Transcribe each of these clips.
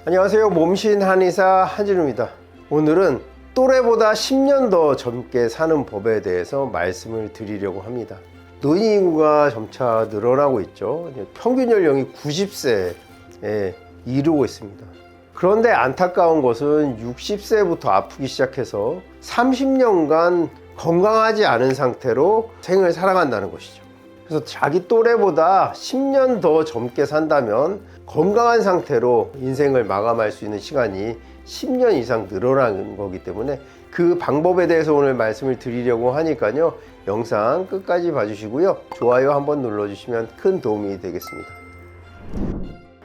안녕하세요. 몸신 한의사 한진우입니다. 오늘은 또래보다 10년 더 젊게 사는 법에 대해서 말씀을 드리려고 합니다. 노인 인구가 점차 늘어나고 있죠. 평균 연령이 90세에 이르고 있습니다. 그런데 안타까운 것은 60세부터 아프기 시작해서 30년간 건강하지 않은 상태로 생을 살아간다는 것이죠. 그래서 자기 또래보다 10년 더 젊게 산다면 건강한 상태로 인생을 마감할 수 있는 시간이 10년 이상 늘어나는 거기 때문에 그 방법에 대해서 오늘 말씀을 드리려고 하니까요, 영상 끝까지 봐주시고요, 좋아요 한번 눌러주시면 큰 도움이 되겠습니다.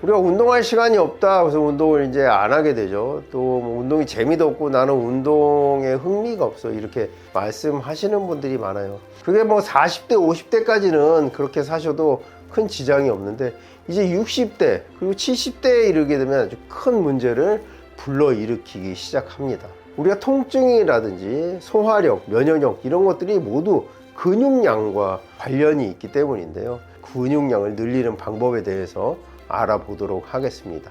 우리가 운동할 시간이 없다 그래서 운동을 이제 안 하게 되죠. 또 뭐 운동이 재미도 없고 나는 운동에 흥미가 없어 이렇게 말씀하시는 분들이 많아요. 그게 뭐 40대 50대까지는 그렇게 사셔도 큰 지장이 없는데 이제 60대 그리고 70대에 이르게 되면 아주 큰 문제를 불러일으키기 시작합니다. 우리가 통증이라든지 소화력, 면역력 이런 것들이 모두 근육량과 관련이 있기 때문인데요, 근육량을 늘리는 방법에 대해서 알아보도록 하겠습니다.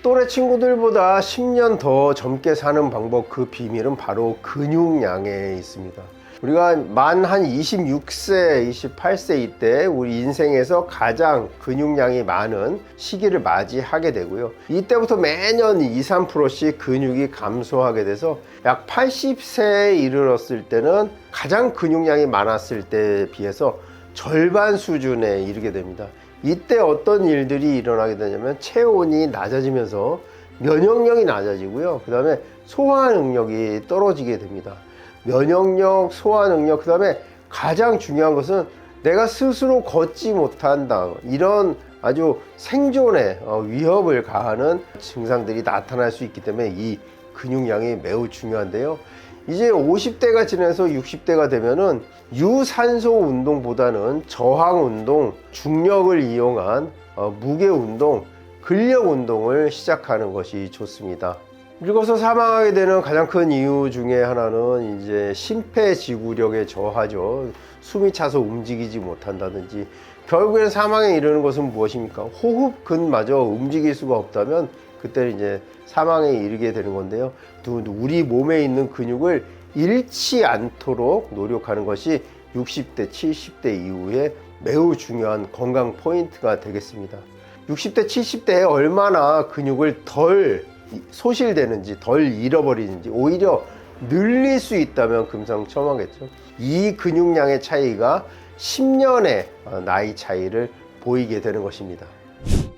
또래 친구들보다 10년 더 젊게 사는 방법, 그 비밀은 바로 근육량에 있습니다. 우리가 만 한 26세, 28세 이때 우리 인생에서 가장 근육량이 많은 시기를 맞이하게 되고요. 이때부터 매년 2, 3%씩 근육이 감소하게 돼서 약 80세에 이르렀을 때는 가장 근육량이 많았을 때에 비해서 절반 수준에 이르게 됩니다. 이때 어떤 일들이 일어나게 되냐면 체온이 낮아지면서 면역력이 낮아지고요. 그 다음에 소화 능력이 떨어지게 됩니다. 면역력, 소화 능력, 그 다음에 가장 중요한 것은 내가 스스로 걷지 못한다. 이런 아주 생존에 위협을 가하는 증상들이 나타날 수 있기 때문에 이 근육량이 매우 중요한데요. 이제 50대가 지나서 60대가 되면은 유산소 운동보다는 저항 운동, 중력을 이용한 무게 운동, 근력 운동을 시작하는 것이 좋습니다. 늙어서 사망하게 되는 가장 큰 이유 중에 하나는 이제 심폐지구력의 저하죠. 숨이 차서 움직이지 못한다든지, 결국에는 사망에 이르는 것은 무엇입니까? 호흡근마저 움직일 수가 없다면 그때는 이제 사망에 이르게 되는 건데요. 우리 몸에 있는 근육을 잃지 않도록 노력하는 것이 60대, 70대 이후에 매우 중요한 건강 포인트가 되겠습니다. 60대, 70대에 얼마나 근육을 덜 소실되는지, 덜 잃어버리는지, 오히려 늘릴 수 있다면 금상첨화겠죠. 이 근육량의 차이가 10년의 나이 차이를 보이게 되는 것입니다.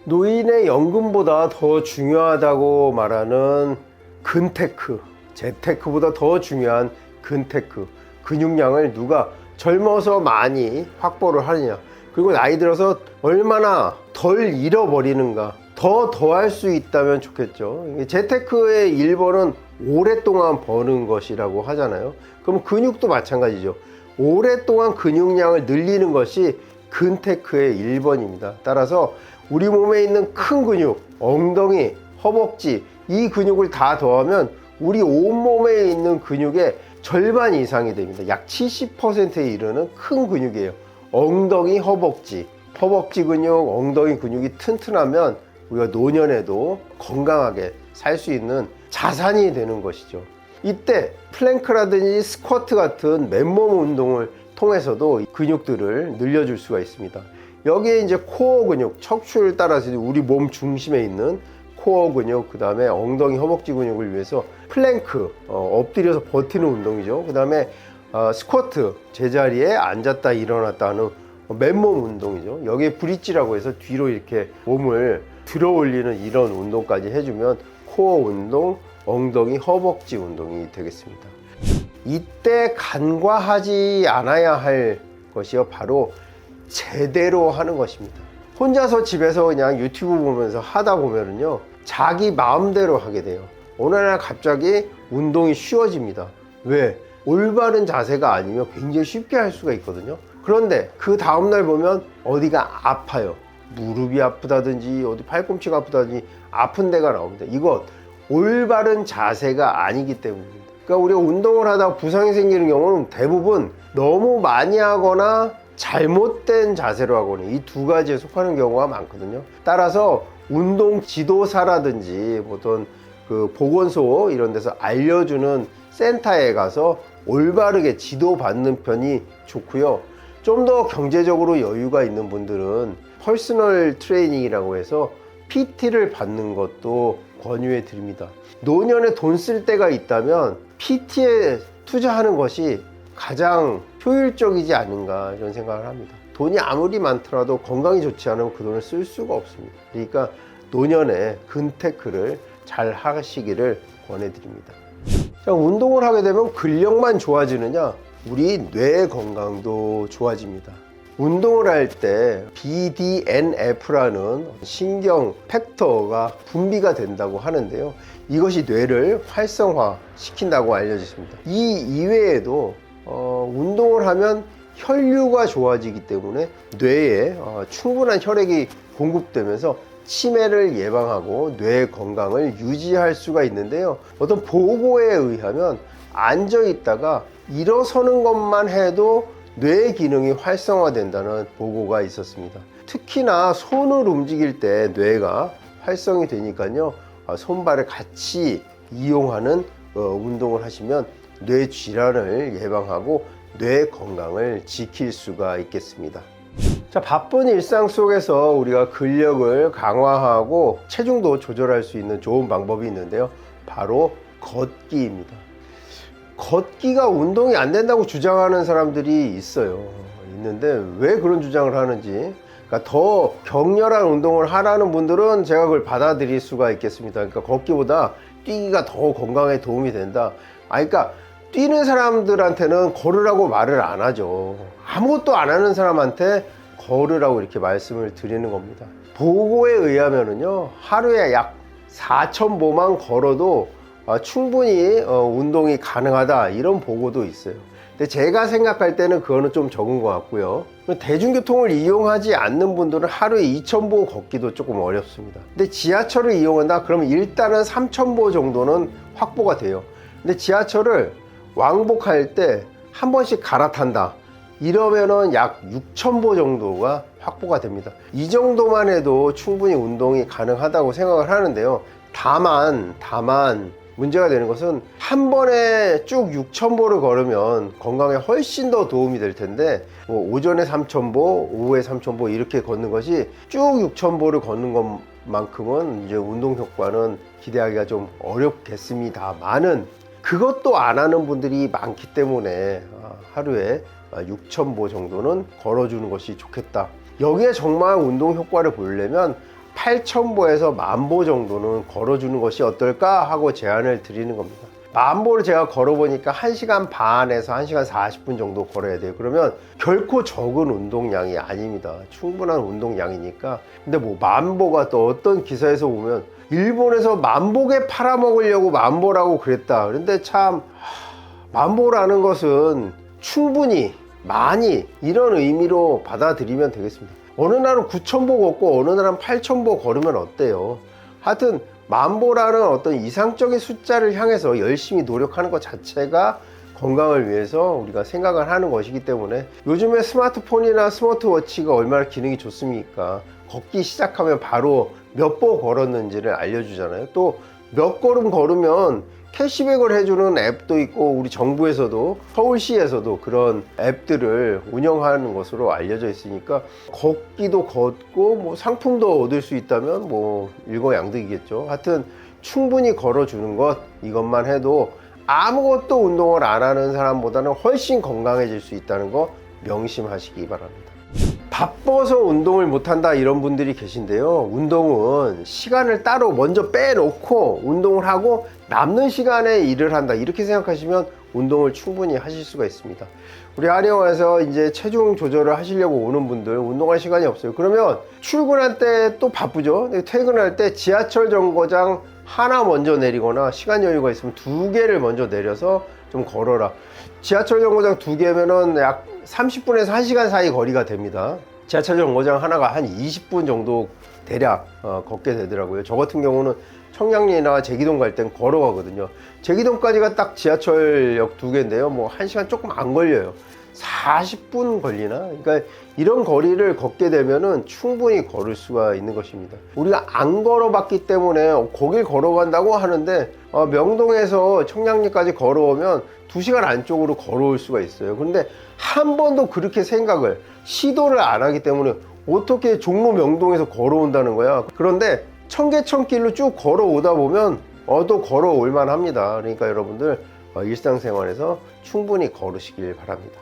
노인의 연금보다 더 중요하다고 말하는 근테크, 재테크보다 더 중요한 근테크, 근육량을 누가 젊어서 많이 확보를 하느냐, 그리고 나이 들어서 얼마나 덜 잃어버리는가, 더 할 수 있다면 좋겠죠. 재테크의 1번은 오랫동안 버는 것이라고 하잖아요. 그럼 근육도 마찬가지죠. 오랫동안 근육량을 늘리는 것이 근테크의 1번입니다. 따라서 우리 몸에 있는 큰 근육, 엉덩이, 허벅지, 이 근육을 다 더하면 우리 온몸에 있는 근육의 절반 이상이 됩니다. 약 70%에 이르는 큰 근육이에요. 엉덩이, 허벅지 근육, 엉덩이 근육이 튼튼하면 우리가 노년에도 건강하게 살 수 있는 자산이 되는 것이죠. 이때 플랭크라든지 스쿼트 같은 맨몸 운동을 통해서도 근육들을 늘려줄 수가 있습니다. 여기에 이제 코어 근육, 척추를 따라서 우리 몸 중심에 있는 코어 근육, 그 다음에 엉덩이, 허벅지 근육을 위해서 플랭크, 엎드려서 버티는 운동이죠. 그 다음에 스쿼트, 제자리에 앉았다 일어났다 하는 맨몸 운동이죠. 여기에 브릿지라고 해서 뒤로 이렇게 몸을 들어 올리는 이런 운동까지 해주면 코어 운동, 엉덩이, 허벅지 운동이 되겠습니다. 이때 간과하지 않아야 할 것이요, 바로 제대로 하는 것입니다. 혼자서 집에서 그냥 유튜브 보면서 하다 보면은요, 자기 마음대로 하게 돼요. 어느 날 갑자기 운동이 쉬워집니다. 왜? 올바른 자세가 아니면 굉장히 쉽게 할 수가 있거든요. 그런데 그 다음날 보면 어디가 아파요. 무릎이 아프다든지 어디 팔꿈치가 아프다든지 아픈 데가 나옵니다. 이건 올바른 자세가 아니기 때문입니다. 그러니까 우리가 운동을 하다가 부상이 생기는 경우는 대부분 너무 많이 하거나 잘못된 자세로 하거나 이 두 가지에 속하는 경우가 많거든요. 따라서 운동 지도사라든지 어떤 그 보건소 이런 데서 알려주는 센터에 가서 올바르게 지도받는 편이 좋고요. 좀 더 경제적으로 여유가 있는 분들은 퍼스널 트레이닝이라고 해서 PT를 받는 것도 권유해 드립니다. 노년에 돈 쓸 때가 있다면 PT에 투자하는 것이 가장 효율적이지 않은가 이런 생각을 합니다. 돈이 아무리 많더라도 건강이 좋지 않으면 그 돈을 쓸 수가 없습니다. 그러니까 노년에 근테크를 잘 하시기를 권해드립니다. 자, 운동을 하게 되면 근력만 좋아지느냐? 우리 뇌 건강도 좋아집니다. 운동을 할 때 BDNF라는 신경 팩터가 분비가 된다고 하는데요. 이것이 뇌를 활성화 시킨다고 알려졌습니다. 이 이외에도 운동을 하면 혈류가 좋아지기 때문에 뇌에 충분한 혈액이 공급되면서 치매를 예방하고 뇌 건강을 유지할 수가 있는데요. 어떤 보고에 의하면 앉아 있다가 일어서는 것만 해도 뇌 기능이 활성화된다는 보고가 있었습니다. 특히나 손을 움직일 때 뇌가 활성이 되니까요. 손발을 같이 이용하는 운동을 하시면 뇌 질환을 예방하고 뇌 건강을 지킬 수가 있겠습니다. 자, 바쁜 일상 속에서 우리가 근력을 강화하고 체중도 조절할 수 있는 좋은 방법이 있는데요. 바로 걷기입니다. 걷기가 운동이 안 된다고 주장하는 사람들이 있는데 왜 그런 주장을 하는지, 그러니까 더 격렬한 운동을 하라는 분들은 제가 그걸 받아들일 수가 있겠습니다. 그러니까 걷기보다 뛰기가 더 건강에 도움이 된다. 그러니까 뛰는 사람들한테는 걸으라고 말을 안 하죠. 아무것도 안 하는 사람한테 걸으라고 이렇게 말씀을 드리는 겁니다. 보고에 의하면은요, 하루에 약 4,000보만 걸어도 충분히 운동이 가능하다, 이런 보고도 있어요. 근데 제가 생각할 때는 그거는 좀 적은 것 같고요. 대중교통을 이용하지 않는 분들은 하루에 2,000보 걷기도 조금 어렵습니다. 근데 지하철을 이용한다 그러면 일단은 3,000보 정도는 확보가 돼요. 근데 지하철을 왕복할 때 한 번씩 갈아탄다 이러면은 약 6,000보 정도가 확보가 됩니다. 이 정도만 해도 충분히 운동이 가능하다고 생각을 하는데요. 다만 문제가 되는 것은 한 번에 쭉 6,000보를 걸으면 건강에 훨씬 더 도움이 될 텐데, 오전에 3,000보, 오후에 3,000보 이렇게 걷는 것이 쭉 6,000보를 걷는 것만큼은 이제 운동 효과는 기대하기가 좀 어렵겠습니다만은, 그것도 안 하는 분들이 많기 때문에 하루에 6,000보 정도는 걸어주는 것이 좋겠다. 여기에 정말 운동 효과를 보려면 8,000보에서 10,000보 정도는 걸어주는 것이 어떨까 하고 제안을 드리는 겁니다. 10,000보를 제가 걸어보니까 1시간 반에서 1시간 40분 정도 걸어야 돼요. 그러면 결코 적은 운동량이 아닙니다. 충분한 운동량이니까. 근데 10,000보가 또 어떤 기사에서 보면 일본에서 만복에 팔아먹으려고 10,000보라고 그랬다. 그런데 참 10,000보라는 것은 충분히 많이 이런 의미로 받아들이면 되겠습니다. 어느 날은 9,000보 걷고 어느 날은 8,000보 걸으면 어때요? 하여튼 10,000보라는 어떤 이상적인 숫자를 향해서 열심히 노력하는 것 자체가 건강을 위해서 우리가 생각을 하는 것이기 때문에, 요즘에 스마트폰이나 스마트워치가 얼마나 기능이 좋습니까? 걷기 시작하면 바로 몇 보 걸었는지를 알려주잖아요. 또 몇 걸음 걸으면 캐시백을 해주는 앱도 있고, 우리 정부에서도 서울시에서도 그런 앱들을 운영하는 것으로 알려져 있으니까 걷기도 걷고 상품도 얻을 수 있다면 일거양득이겠죠. 하여튼 충분히 걸어주는 것, 이것만 해도 아무것도 운동을 안 하는 사람보다는 훨씬 건강해질 수 있다는 거 명심하시기 바랍니다. 바빠서 운동을 못한다 이런 분들이 계신데요. 운동은 시간을 따로 먼저 빼놓고 운동을 하고 남는 시간에 일을 한다, 이렇게 생각하시면 운동을 충분히 하실 수가 있습니다. 우리 한의원에서 이제 체중 조절을 하시려고 오는 분들, 운동할 시간이 없어요. 그러면 출근할 때 또 바쁘죠. 퇴근할 때 지하철 정거장 하나 먼저 내리거나, 시간 여유가 있으면 2개를 먼저 내려서 좀 걸어라. 지하철 정거장 2개면은 약 30분에서 1시간 사이 거리가 됩니다. 지하철 정거장 하나가 한 20분 정도 대략 걷게 되더라고요. 저 같은 경우는 청량리나 제기동 갈 땐 걸어가거든요. 제기동까지가 딱 지하철역 2개인데요. 1시간 조금 안 걸려요. 40분 걸리나? 그러니까 이런 거리를 걷게 되면은 충분히 걸을 수가 있는 것입니다. 우리가 안 걸어봤기 때문에 거길 걸어간다고 하는데 명동에서 청량리까지 걸어오면 2시간 안쪽으로 걸어올 수가 있어요. 그런데 한 번도 그렇게 생각을 시도를 안 하기 때문에 어떻게 종로 명동에서 걸어온다는 거야. 그런데 청계천길로 쭉 걸어오다 보면 또 걸어올 만합니다. 그러니까 여러분들 일상생활에서 충분히 걸으시길 바랍니다.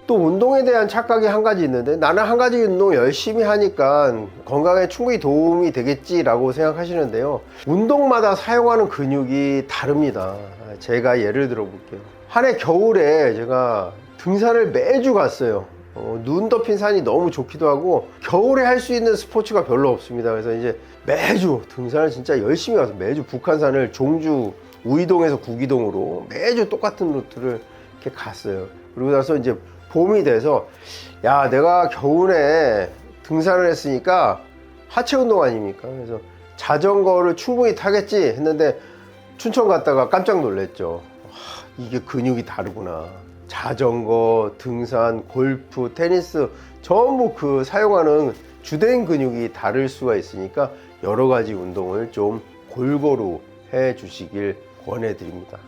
또 운동에 대한 착각이 한 가지 있는데, 나는 한 가지 운동 열심히 하니까 건강에 충분히 도움이 되겠지라고 생각하시는데요, 운동마다 사용하는 근육이 다릅니다. 제가 예를 들어 볼게요. 한 해 겨울에 제가 등산을 매주 갔어요. 눈 덮인 산이 너무 좋기도 하고 겨울에 할 수 있는 스포츠가 별로 없습니다. 그래서 이제 매주 등산을 진짜 열심히 가서 매주 북한산을 종주 우이동에서 구기동으로 매주 똑같은 루트를 이렇게 갔어요. 그리고 나서 이제 봄이 돼서, 야, 내가 겨울에 등산을 했으니까 하체 운동 아닙니까? 그래서 자전거를 충분히 타겠지 했는데 춘천 갔다가 깜짝 놀랐죠. 이게 근육이 다르구나. 자전거, 등산, 골프, 테니스 전부 그 사용하는 주된 근육이 다를 수가 있으니까 여러 가지 운동을 좀 골고루 해 주시길 권해드립니다.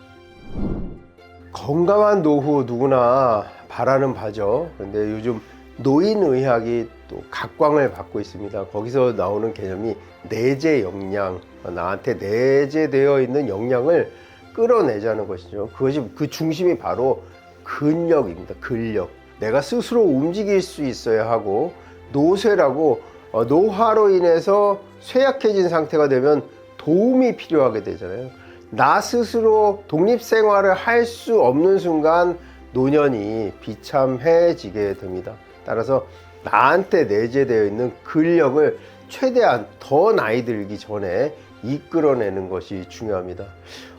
건강한 노후 누구나 바라는 바죠. 그런데 요즘 노인의학이 또 각광을 받고 있습니다. 거기서 나오는 개념이 내재 역량, 나한테 내재되어 있는 역량을 끌어내자는 것이죠. 그것이 그 중심이 바로 근력입니다. 근력. 내가 스스로 움직일 수 있어야 하고, 노쇠라고 노화로 인해서 쇠약해진 상태가 되면 도움이 필요하게 되잖아요. 나 스스로 독립생활을 할 수 없는 순간 노년이 비참해지게 됩니다. 따라서 나한테 내재되어 있는 근력을 최대한 더 나이 들기 전에 이끌어내는 것이 중요합니다.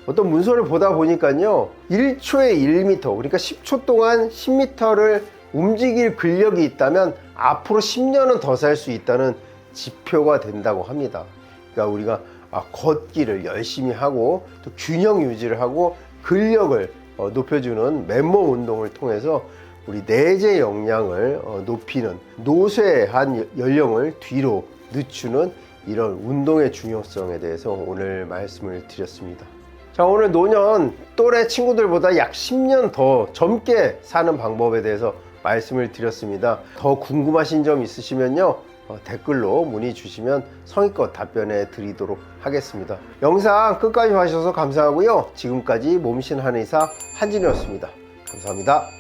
어떤 문서를 보다 보니까요, 1초에 1m, 그러니까 10초 동안 10m를 움직일 근력이 있다면 앞으로 10년은 더 살 수 있다는 지표가 된다고 합니다. 그러니까 우리가 걷기를 열심히 하고 또 균형 유지를 하고 근력을 높여주는 맨몸 운동을 통해서 우리 내재 역량을 높이는, 노쇠한 연령을 뒤로 늦추는 이런 운동의 중요성에 대해서 오늘 말씀을 드렸습니다. 자, 오늘 노년 또래 친구들보다 약 10년 더 젊게 사는 방법에 대해서 말씀을 드렸습니다. 더 궁금하신 점 있으시면요, 댓글로 문의 주시면 성의껏 답변해 드리도록 하겠습니다. 영상 끝까지 봐주셔서 감사하고요. 지금까지 몸신 한의사 한진이었습니다. 감사합니다.